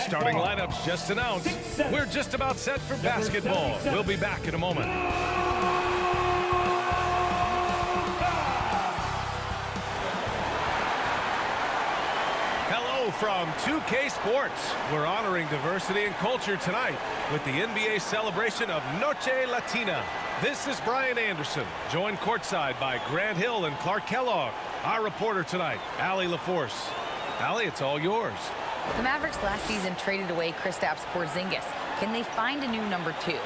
Starting lineups just announced. We're just about set for basketball. We'll be back in a moment. Hello from 2K Sports. We're honoring diversity and culture tonight with the NBA celebration of Noche Latina. This is Brian Anderson, joined courtside by Grant Hill and Clark Kellogg. Our reporter tonight, Allie LaForce. Allie, it's all yours. The Mavericks last season traded away Kristaps Porzingis. Can they find a new number 2?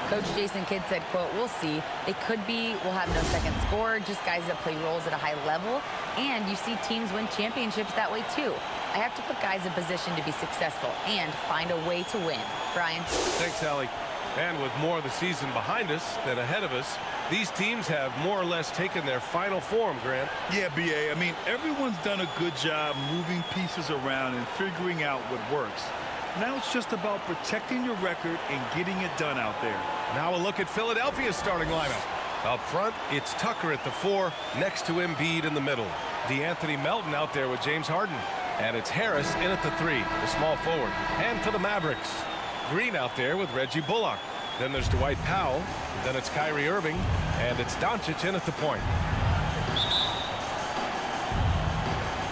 Coach Jason Kidd said, quote, "We'll see. It could be we'll have no second scorer, just guys that play roles at a high level. And you see teams win championships that way, too. I have to put guys in position to be successful and find a way to win." Brian? Thanks, Allie. And with more of the season behind us than ahead of us, these teams have more or less taken their final form, Grant. Yeah, B.A. I mean, everyone's done a good job moving pieces around and figuring out what works. Now it's just about protecting your record and getting it done out there. Now a look at Philadelphia's starting lineup. Up front, it's Tucker at the 4, next to Embiid in the middle. DeAnthony Melton out there with James Harden. And it's Harris in at the 3, the small forward. And for the Mavericks, Green out there with Reggie Bullock. Then there's Dwight Powell. Then it's Kyrie Irving. And it's Doncic in at the point.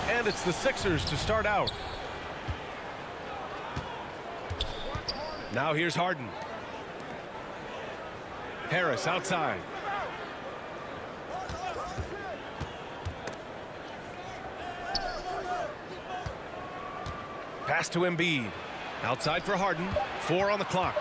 And it's the Sixers to start out. Now here's Harden. Harris outside. Pass to Embiid. Outside for Harden. 4 on the clock.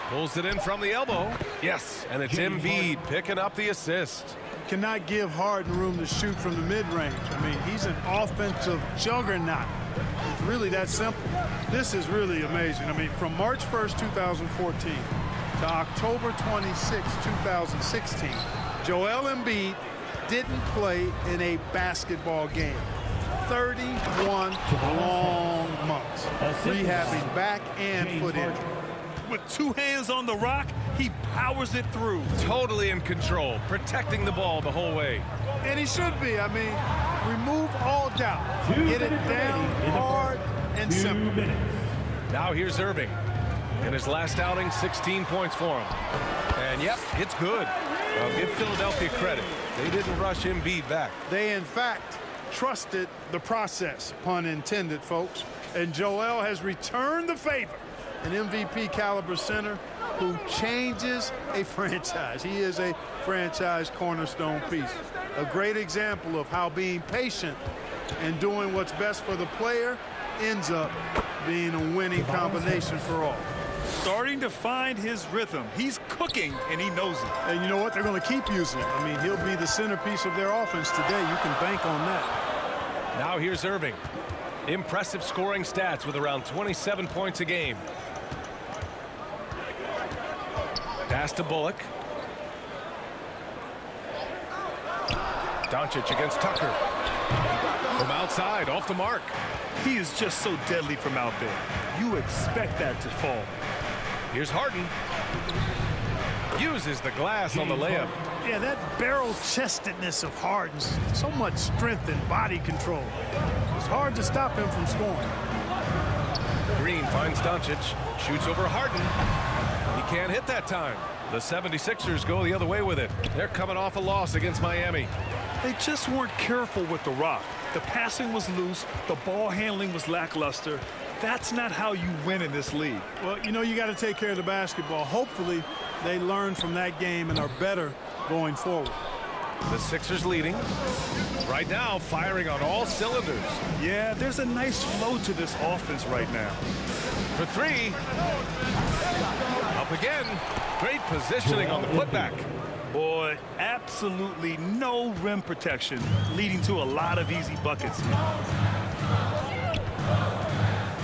Pulls it in from the elbow. Yes, and it's Embiid picking up the assist. Cannot give Harden room to shoot from the mid-range. I mean, he's an offensive juggernaut. It's really that simple. This is really amazing. I mean, from March 1st, 2014 to October 26, 2016, Joel Embiid didn't play in a basketball game. 31 long months, rehabbing back and foot injury. With 2 hands on the rock, he powers it through. Totally in control, protecting the ball the whole way. And he should be. I mean, remove all doubt. Get it down hard and simple. Now here's Irving. In his last outing, 16 points for him. And yep, it's good. I'll give Philadelphia credit. They didn't rush Embiid back. They, in fact, trusted the process, pun intended, folks. And Joel has returned the favor. An MVP caliber center who changes a franchise. He is a franchise cornerstone piece. A great example of how being patient and doing what's best for the player ends up being a winning combination for all. Starting to find his rhythm. He's cooking, and he knows it. And you know what? They're going to keep using him. I mean, he'll be the centerpiece of their offense today. You can bank on that. Now here's Irving. Impressive scoring stats with around 27 points a game. Pass to Bullock. Doncic against Tucker. From outside, off the mark. He is just so deadly from out there. You expect that to fall. Here's Harden. Uses the glass on the layup. Yeah, that barrel-chestedness of Harden's, so much strength and body control. It's hard to stop him from scoring. Green finds Doncic. Shoots over Harden. He can't hit that time. The 76ers go the other way with it. They're coming off a loss against Miami. They just weren't careful with the rock. The passing was loose. The ball handling was lackluster. That's not how you win in this league. Well, you know, you got to take care of the basketball. Hopefully, they learn from that game and are better going forward. The Sixers leading. Right now, firing on all cylinders. Yeah, there's a nice flow to this offense right now. For 3. Up again. Great positioning on the putback. Boy, absolutely no rim protection, leading to a lot of easy buckets.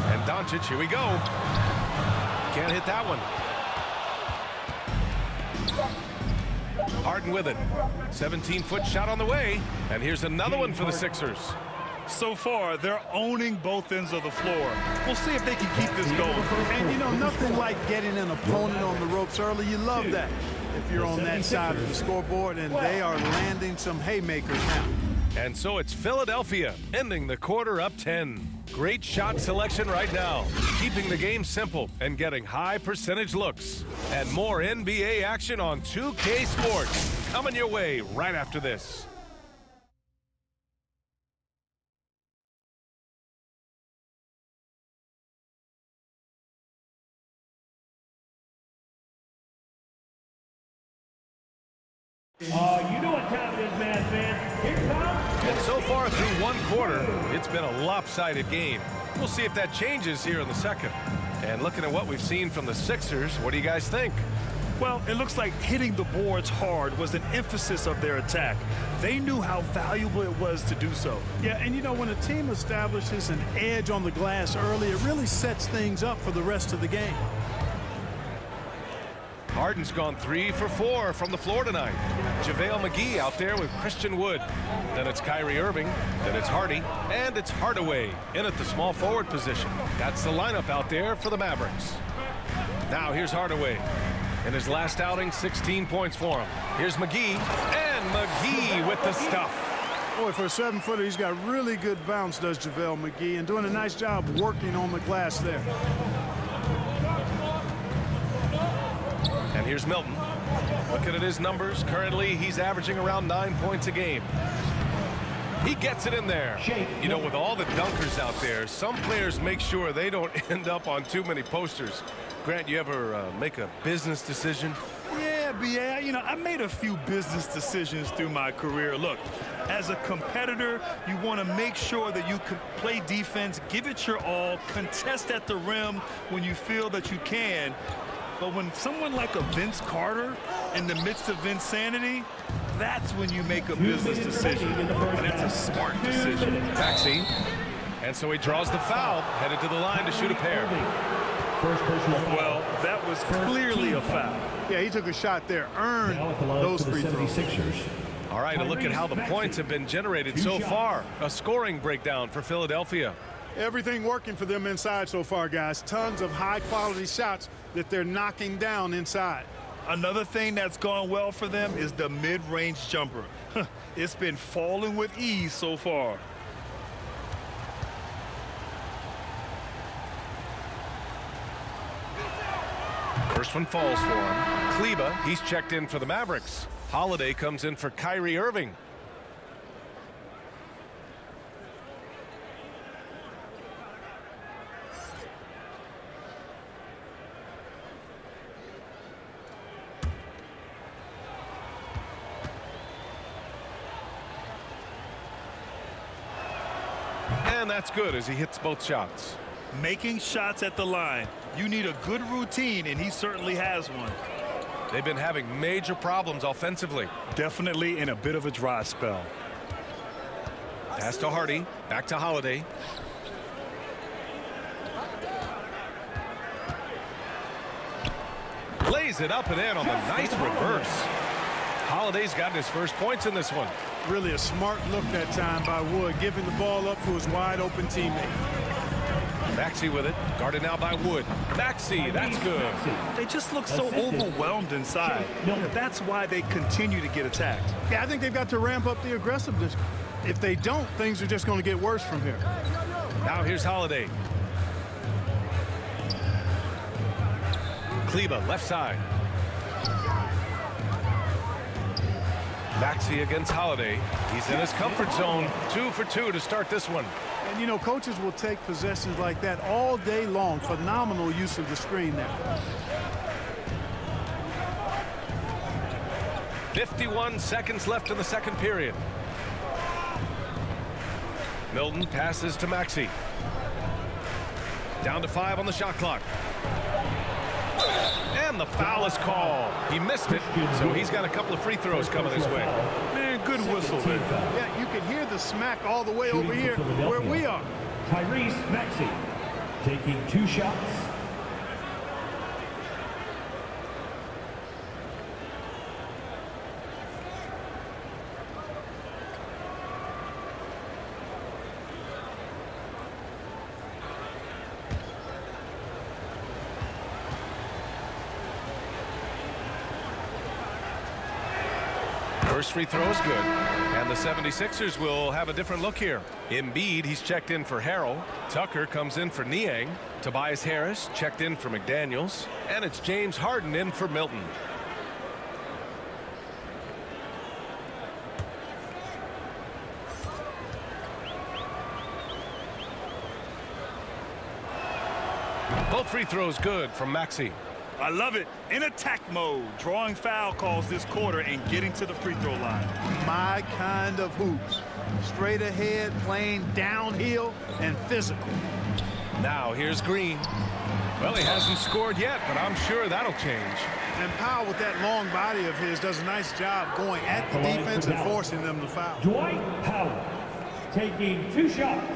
And Doncic, here we go. Can't hit that one. Harden with it. 17-foot shot on the way. And here's another one for the Sixers. So far, they're owning both ends of the floor. We'll see if they can keep this going. And, you know, nothing like getting an opponent on the ropes early. You love that if you're on that side of the scoreboard, and they are landing some haymakers now. And so it's Philadelphia ending the quarter up 10. Great shot selection right now, keeping the game simple and getting high percentage looks. And more NBA action on 2K Sports coming your way right after this. You know what time it is, man. Here comes. And so far through one quarter, it's been a lopsided game. We'll see if that changes here in the second. And looking at what we've seen from the Sixers, what do you guys think? Well, it looks like hitting the boards hard was an emphasis of their attack. They knew how valuable it was to do so. Yeah, and you know, when a team establishes an edge on the glass early, it really sets things up for the rest of the game. Harden's gone 3 for 4 from the floor tonight. JaVale McGee out there with Christian Wood. Then it's Kyrie Irving. Then it's Hardy. And it's Hardaway in at the small forward position. That's the lineup out there for the Mavericks. Now here's Hardaway. In his last outing, 16 points for him. Here's McGee. And McGee with the stuff. Boy, for a 7-footer, he's got really good bounce, does JaVale McGee, and doing a nice job working on the glass there. And here's Milton. Looking at his numbers, currently he's averaging around 9 points a game. He gets it in there. You know, with all the dunkers out there, some players make sure they don't end up on too many posters. Grant, you ever make a business decision? Yeah, you know, I made a few business decisions through my career. Look, as a competitor, you want to make sure that you can play defense, give it your all, contest at the rim when you feel that you can. But when someone like a Vince Carter in the midst of insanity, that's when you make a business decision. And it's a smart decision. Maxey. And so he draws the foul, headed to the line to shoot a pair. First personal foul. Well, that was clearly a foul. Yeah, he took a shot there, earned Now at the line those for the free throws. 76ers. All right, a look at how the points have been generated so far. A scoring breakdown for Philadelphia. Everything working for them inside so far, guys. Tons of high-quality shots that they're knocking down inside. Another thing that's gone well for them is the mid-range jumper. It's been falling with ease so far. First one falls for him. Kleba, he's checked in for the Mavericks. Holiday comes in for Kyrie Irving. And that's good as he hits both shots. Making shots at the line. You need a good routine, and he certainly has one. They've been having major problems offensively. Definitely in a bit of a dry spell. Pass to Hardy. Back to Holiday. Lays it up and in on the nice reverse. Holiday's gotten his first points in this one. Really a smart look that time by Wood, giving the ball up to his wide-open teammate. Maxey with it. Guarded now by Wood. Maxey, that's good. They just look so overwhelmed inside. That's why they continue to get attacked. Yeah, I think they've got to ramp up the aggressiveness. If they don't, things are just going to get worse from here. Now here's Holiday. Kleba, left side. Maxey against Holiday. He's in his comfort zone. 2 for 2 to start this one. And, you know, coaches will take possessions like that all day long. Phenomenal use of the screen there. 51 seconds left in the second period. Milton passes to Maxey. Down to 5 on the shot clock. And the foul is called. He missed it, so he's got a couple of free throws coming his way. Man, good whistle there. Yeah, you can hear the smack all the way over here where we are. Tyrese Maxey taking 2 shots. First free throw is good. And And the 76ers will have a different look here. Embiid, he's checked in for Harrell. Tucker comes in for Niang. Tobias Harris checked in for McDaniels. And it's James Harden in for Milton. Both free throws good from Maxey. I love it. In attack mode, drawing foul calls this quarter and getting to the free throw line. My kind of hoops. Straight ahead, playing downhill, and physical. Now here's Green. Well, he hasn't scored yet, but I'm sure that'll change. And Powell, with that long body of his, does a nice job going at the defense and forcing them to foul. Dwight Howard taking 2 shots.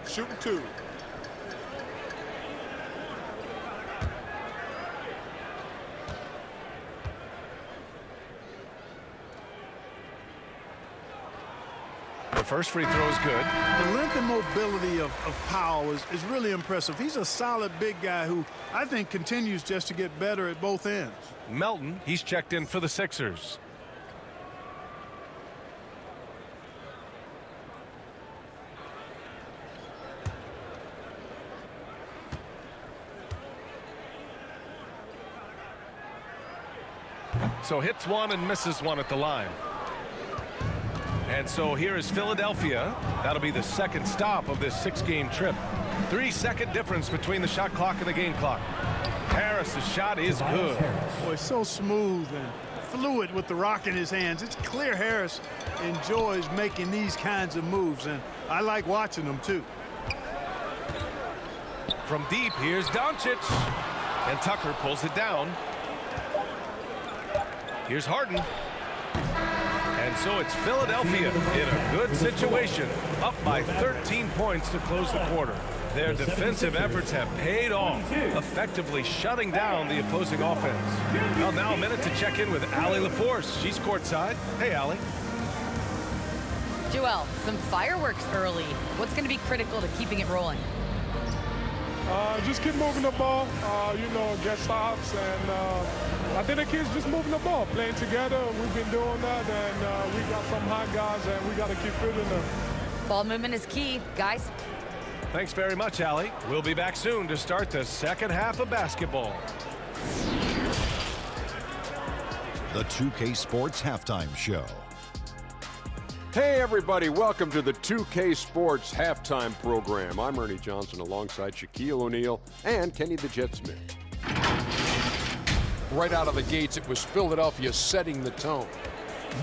Shooting 2. The first free throw is good. The length and mobility of Powell is really impressive. He's a solid big guy who I think continues just to get better at both ends. Melton, he's checked in for the Sixers. So hits one and misses one at the line. And so here is Philadelphia. That'll be the second stop of this 6-game trip. 3-second difference between the shot clock and the game clock. Harris's shot is good. Boy, so smooth and fluid with the rock in his hands. It's clear Harris enjoys making these kinds of moves, and I like watching them too. From deep, here's Doncic. And Tucker pulls it down. Here's Harden. And so it's Philadelphia in a good situation, up by 13 points to close the quarter. Their defensive efforts have paid off, effectively shutting down the opposing offense. Well, now a minute to check in with Allie LaForce. She's courtside. Hey, Allie. Joel, some fireworks early. What's going to be critical to keeping it rolling? Just keep moving the ball, get stops, and I think the kids just moving the ball, playing together. We've been doing that, and we got some hot guys, and we got to keep feeding them. Ball movement is key, guys. Thanks very much, Allie. We'll be back soon to start the second half of basketball. The 2K Sports Halftime Show. Hey everybody, welcome to the 2K Sports Halftime Program. I'm Ernie Johnson alongside Shaquille O'Neal and Kenny the Jet Smith. Right out of the gates, it was Philadelphia setting the tone.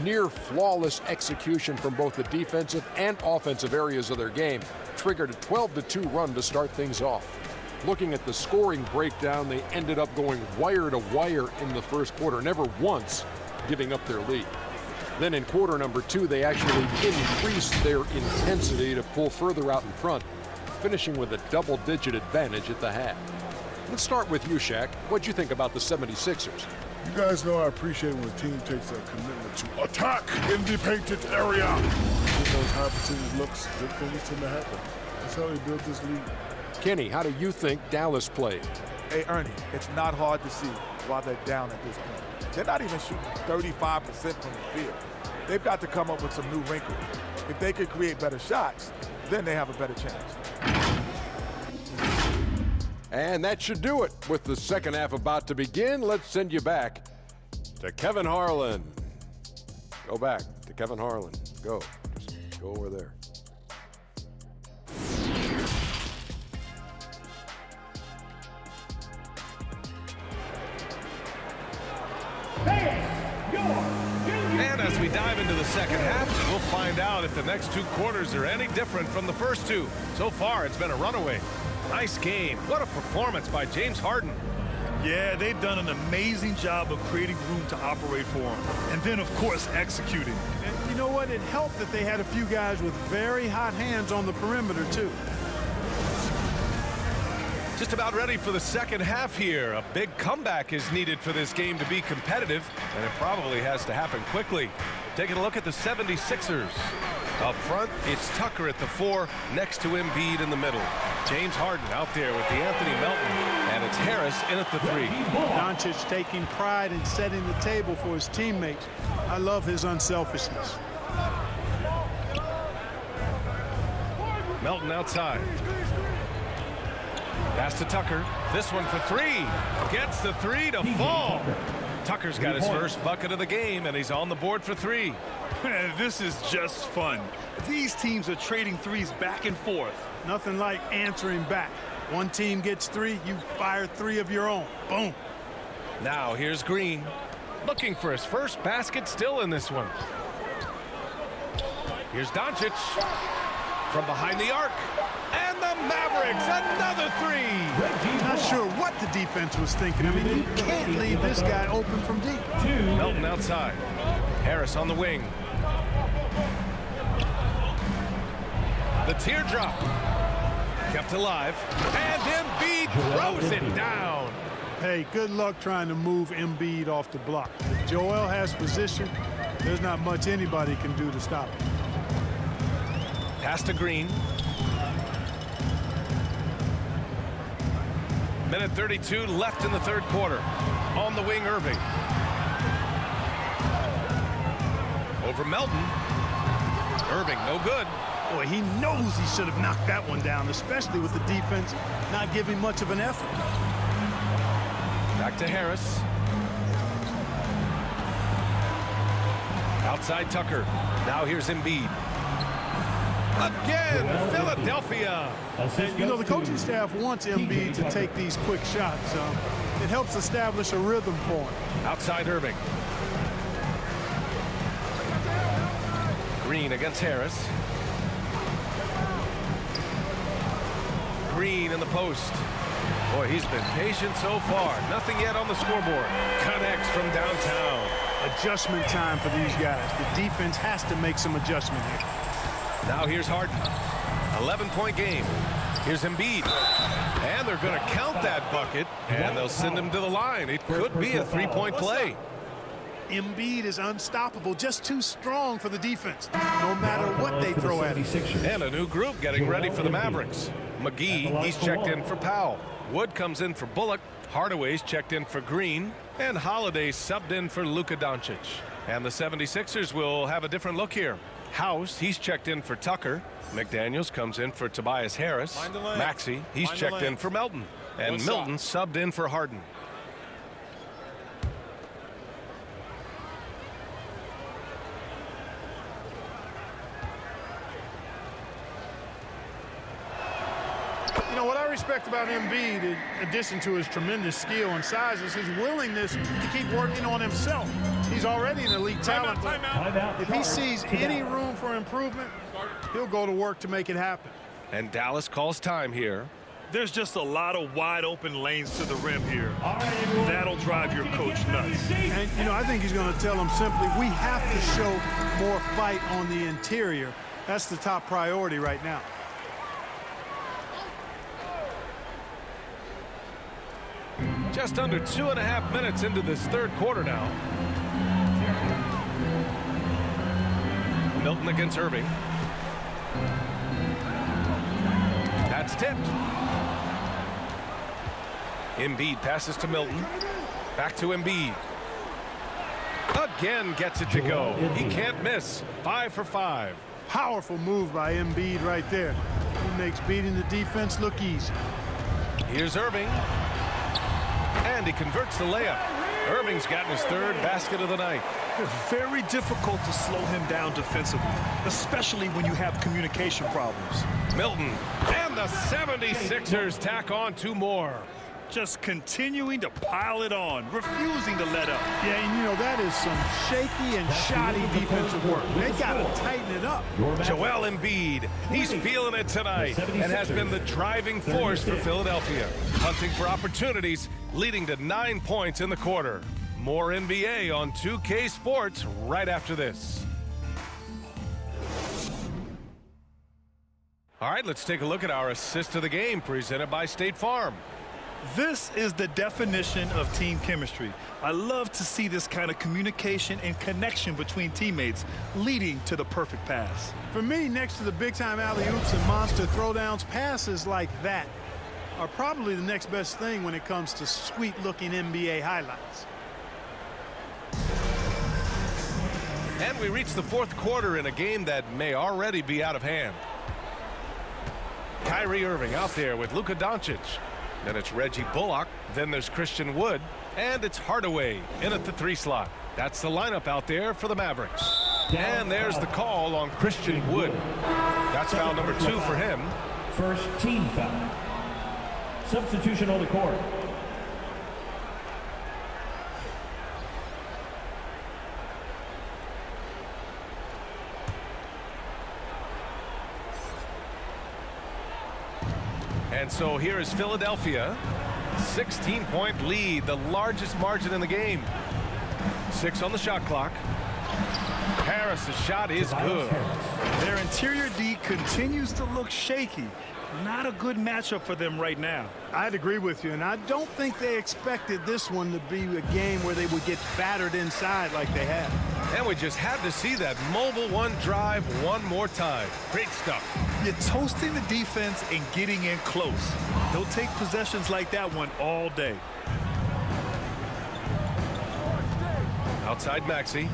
Near flawless execution from both the defensive and offensive areas of their game triggered a 12-2 run to start things off. Looking at the scoring breakdown, they ended up going wire to wire in the first quarter, never once giving up their lead. Then in quarter number 2, they actually increased their intensity to pull further out in front, finishing with a double-digit advantage at the half. Let's start with you, Shaq. What'd you think about the 76ers? You guys know I appreciate when a team takes a commitment to attack in the painted area. With those high percentage looks, good things tend to happen. That's how they built this league. Kenny, how do you think Dallas played? Hey, Ernie, it's not hard to see why they're down at this point. They're not even shooting 35% from the field. They've got to come up with some new wrinkles. If they could create better shots, then they have a better chance. And that should do it. With the second half about to begin, let's send you back to Kevin Harlan. Go back to Kevin Harlan. Go. Just go over there. And as we dive into the second half, we'll find out if the next 2 quarters are any different from the first 2. So far, it's been a runaway. Nice game. What a performance by James Harden. Yeah, they've done an amazing job of creating room to operate for him. And then, of course, executing. And you know what? It helped that they had a few guys with very hot hands on the perimeter, too. Just about ready for the second half here. A big comeback is needed for this game to be competitive, and it probably has to happen quickly. Taking a look at the 76ers. Up front, it's Tucker at the 4, next to Embiid in the middle. James Harden out there with DeAnthony Melton And it's Harris in at the 3. Doncic taking pride in setting the table for his teammates. I love his unselfishness. Melton outside. Pass to Tucker. This one for 3. Gets the 3 to fall. Tucker's got his first bucket of the game, and he's on the board for 3. This is just fun. These teams are trading threes back and forth. Nothing like answering back. One team gets 3, you fire 3 of your own. Boom. Now here's Green. Looking for his first basket, still in this one. Here's Doncic from behind the arc. And the Mavericks, another 3. Not sure what the defense was thinking. I mean, you can't leave this guy open from deep. Melton outside. Harris on the wing. The teardrop. Kept alive. And Embiid throws it down. Hey, good luck trying to move Embiid off the block. If Joel has position, there's not much anybody can do to stop him. Pass to Green. Minute 32 left in the third quarter. On the wing, Irving. Over Melton. Irving, no good. Boy, he knows he should have knocked that one down, especially with the defense not giving much of an effort. Back to Harris. Outside Tucker. Now here's Embiid. Again, Philadelphia. And, you know, the coaching staff wants Embiid to take these quick shots. It helps establish a rhythm for him. Outside Irving. Green against Harris. Green in the post. Boy, he's been patient so far. Nothing yet on the scoreboard. Connects from downtown. Adjustment time for these guys. The defense has to make some adjustment here. Now here's Harden. 11-point game. Here's Embiid. And they're going to count that bucket, and they'll send him to the line. It could be a 3-point play. Embiid is unstoppable, just too strong for the defense, no matter what they throw at him. And a new group getting ready for the Mavericks. McGee, he's checked in for Powell. Wood comes in for Bullock. Hardaway's checked in for Green. And Holiday subbed in for Luka Doncic. And the 76ers will have a different look here. House, he's checked in for Tucker. McDaniels comes in for Tobias Harris. Maxey, he's checked in for Melton. And Milton subbed in for Harden. You know, what I respect about Embiid, in addition to his tremendous skill and size, is his willingness to keep working on himself. He's already an elite talent, but if he sees any room for improvement, he'll go to work to make it happen. And Dallas calls time here. There's just a lot of wide open lanes to the rim here. That'll drive your coach nuts. And, you know, I think he's going to tell them simply, we have to show more fight on the interior. That's the top priority right now. Just under 2.5 minutes into this third quarter now. Milton against Irving. That's tipped. Embiid passes to Milton. Back to Embiid. Again gets it to go. He can't miss. 5 for 5. Powerful move by Embiid right there. He makes beating the defense look easy. Here's Irving. And he converts the layup. Irving's gotten his third basket of the night. It's very difficult to slow him down defensively, especially when you have communication problems. Milton and the 76ers tack on 2 more. Just continuing to pile it on, refusing to let up. Yeah, and you know, that is some shaky and shoddy defensive work. They got to tighten it up. Joel Embiid, he's feeling it tonight and has been the driving force for Philadelphia. Hunting for opportunities, leading to 9 points in the quarter. More NBA on 2K Sports right after this. All right, let's take a look at our assist of the game presented by State Farm. This is the definition of team chemistry. I love to see this kind of communication and connection between teammates leading to the perfect pass. For me, next to the big-time alley-oops and monster throwdowns, passes like that are probably the next best thing when it comes to sweet-looking NBA highlights. And we reach the fourth quarter in a game that may already be out of hand. Kyrie Irving out there with Luka Doncic. Then it's Reggie Bullock. Then there's Christian Wood. And it's Hardaway in at the 3 slot. That's the lineup out there for the Mavericks. And there's the call on Christian Wood. That's foul number 2 for him. First team foul. Substitution on the court. And so here is Philadelphia. 16-point lead, the largest margin in the game. 6 on the shot clock. Harris's shot is good. Their interior D continues to look shaky. Not a good matchup for them right now. I'd agree with you, and I don't think they expected this one to be a game where they would get battered inside like they have. And we just had to see that mobile one drive one more time. Great stuff. You're toasting the defense and getting in close. They'll take possessions like that one all day. Outside Maxey.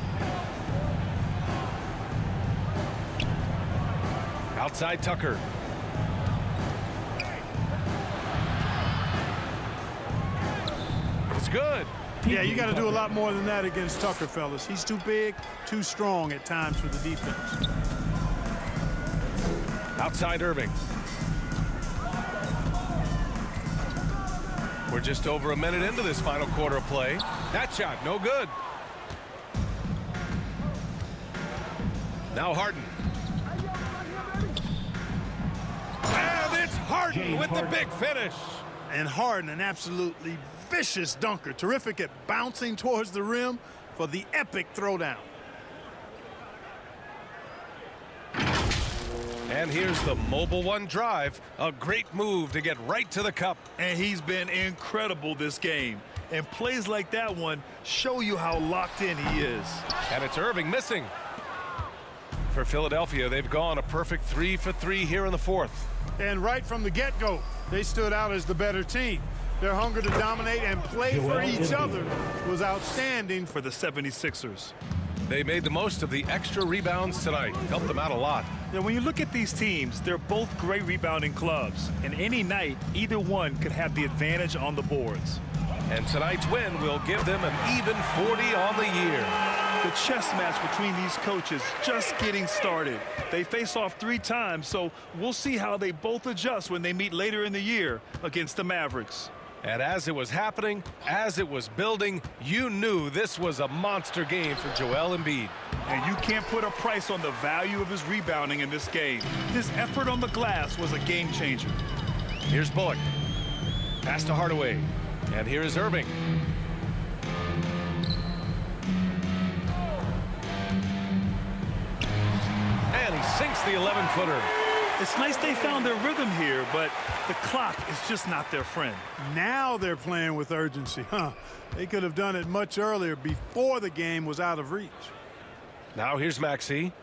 Outside Tucker. It's good. Yeah, you got to do a lot more than that against Tucker, fellas. He's too big, too strong at times for the defense. Outside Irving. We're just over a minute into this final quarter of play. That shot, no good. Now Harden. And it's Harden with the big finish. And Harden, an absolutely vicious dunker. Terrific at bouncing towards the rim for the epic throwdown. And here's the mobile one drive. A great move to get right to the cup. And he's been incredible this game. And plays like that one show you how locked in he is. And it's Irving missing. For Philadelphia, they've gone a perfect 3 for 3 here in the fourth. And right from the get-go, they stood out as the better team. Their hunger to dominate and play for each other was outstanding for the 76ers. They made the most of the extra rebounds tonight. Helped them out a lot. Now, when you look at these teams, they're both great rebounding clubs. And any night, either one could have the advantage on the boards. And tonight's win will give them an even 40 on the year. The chess match between these coaches just getting started. They face off 3 times, so we'll see how they both adjust when they meet later in the year against the Mavericks. And as it was happening, as it was building, you knew this was a monster game for Joel Embiid. And you can't put a price on the value of his rebounding in this game. His effort on the glass was a game changer. Here's Bullock. Pass to Hardaway. And here is Irving. And he sinks the 11-footer. It's nice they found their rhythm here, but the clock is just not their friend. Now they're playing with urgency. They could have done it much earlier before the game was out of reach. Now here's Maxey.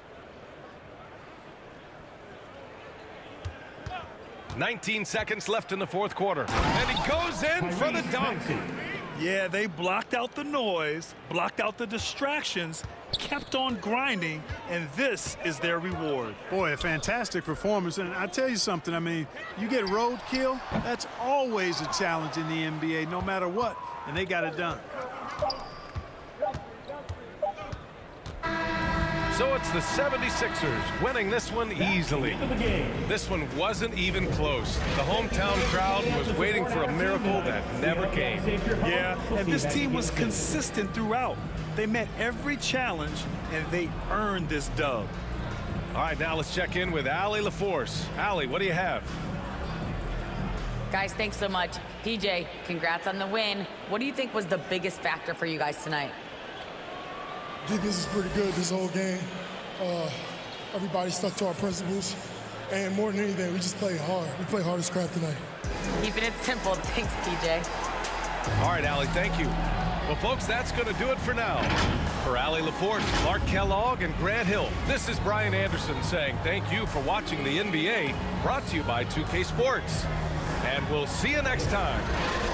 19 seconds left in the fourth quarter. And he goes in for the dunk. Yeah, they blocked out the noise, blocked out the distractions, kept on grinding, and this is their reward. Boy, a fantastic performance. And I tell you something, I mean, you get roadkill, that's always a challenge in the NBA, no matter what, and they got it done. So it's the 76ers winning this one easily. This one wasn't even close. The hometown crowd was waiting for a miracle that never came. Yeah, and this team was consistent throughout. They met every challenge, and they earned this dub. All right, now let's check in with Allie LaForce. Allie, what do you have? Guys, thanks so much. DJ, congrats on the win. What do you think was the biggest factor for you guys tonight? Defense is pretty good this whole game. Everybody stuck to our principles. And more than anything, we just played hard. We played hard as crap tonight. Keeping it simple. Thanks, DJ. All right, Allie, thank you. Well, folks, that's going to do it for now. For Allie LaForce, Clark Kellogg, and Grant Hill, this is Brian Anderson saying thank you for watching the NBA, brought to you by 2K Sports. And we'll see you next time.